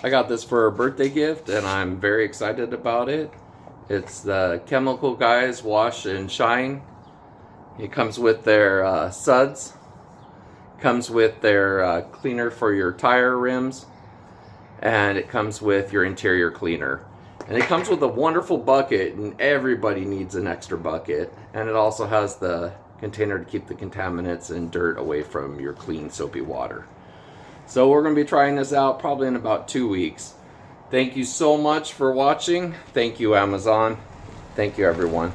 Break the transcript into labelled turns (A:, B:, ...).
A: I got this for a birthday gift and I'm very excited about it. It's the Chemical Guys Wash and Shine. It comes with their suds, comes with their cleaner for your tire rims, and it comes with your interior cleaner. And it comes with a wonderful bucket, and everybody needs an extra bucket. And it also has the container to keep the contaminants and dirt away from your clean soapy water. So we're going to be trying this out probably in about 2 weeks. Thank you so much for watching. Thank you, Amazon. Thank you, everyone.